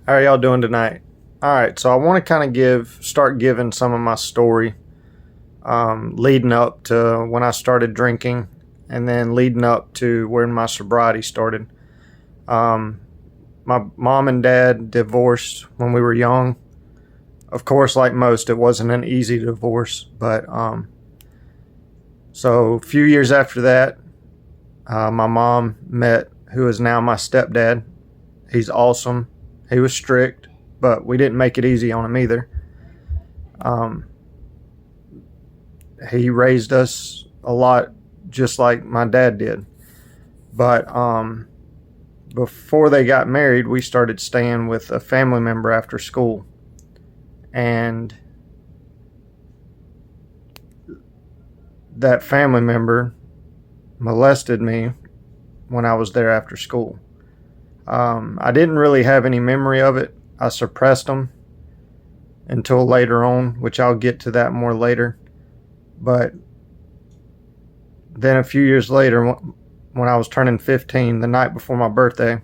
How are y'all doing tonight? All right, so I want to kind of start giving some of my story leading up to when I started drinking, and then leading up to when my sobriety started. Um, my mom and dad divorced when we were young. Of course, like most, it wasn't an easy divorce, but so a few years after that, my mom met who is now my stepdad. He's awesome. He was strict, but we didn't make it easy on him either. Um, he raised us a lot just like my dad did. But before they got married, we started staying with a family member after school. And that family member molested me when I was there after school. I didn't really have any memory of it. I suppressed them until later on, which I'll get to that more later. But then a few years later, when I was turning 15, the night before my birthday,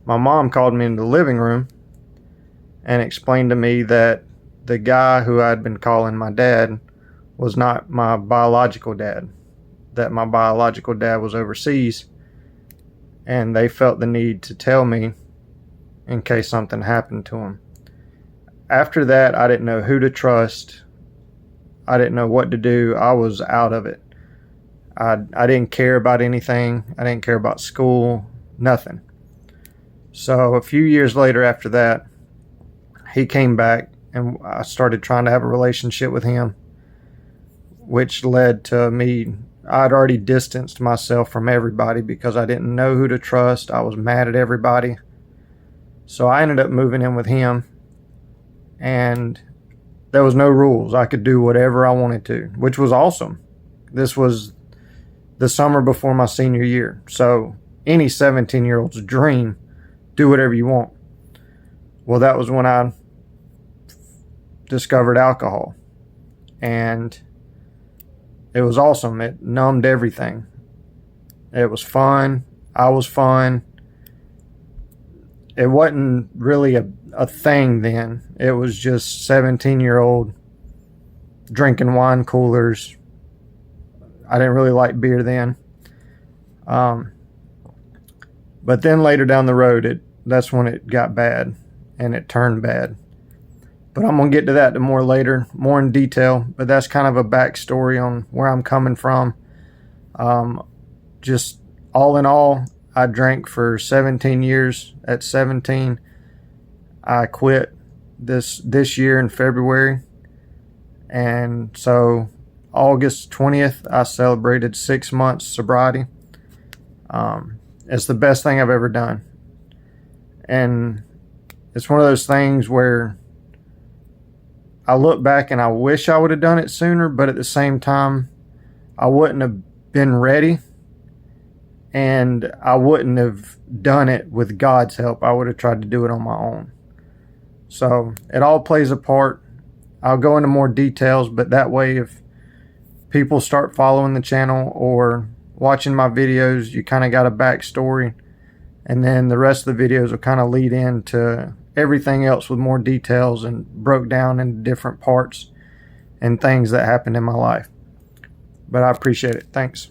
my mom called me into the living room and explained to me that the guy who I'd been calling my dad was not my biological dad, that my biological dad was overseas, and they felt the need to tell me in case something happened to him. After that, I didn't know who to trust. I didn't know what to do. I was out of it. I didn't care about anything. I didn't care about school, nothing. So a few years later after that, he came back and I started trying to have a relationship with him, which led to me. I'd already distanced myself from everybody because I didn't know who to trust. I was mad at everybody. So I ended up moving in with him, and there was no rules. I could do whatever I wanted to, which was awesome. This was the summer before my senior year. So any 17-year-old's dream, do whatever you want. Well, that was when I discovered alcohol, and it was awesome. It numbed everything. It was fun. I was fun. It wasn't really a thing then. It was just 17-year-old drinking wine coolers. I didn't really like beer then. But then later down the road, that's when it got bad and it turned bad. But I'm going to get to that more later, more in detail. But that's kind of a backstory on where I'm coming from. Just all in all, I drank for 17 years. At 17, I quit this year in February. And so August 20th, I celebrated 6 months sobriety. It's the best thing I've ever done. And it's one of those things where I look back and I wish I would have done it sooner, but at the same time, I wouldn't have been ready, and I wouldn't have done it with God's help. I would have tried to do it on my own. So it all plays a part. I'll go into more details, but that way if people start following the channel or watching my videos, you kind of got a backstory, and then the rest of the videos will kind of lead into everything else with more details and broke down into different parts and things that happened in my life. But I appreciate it. Thanks.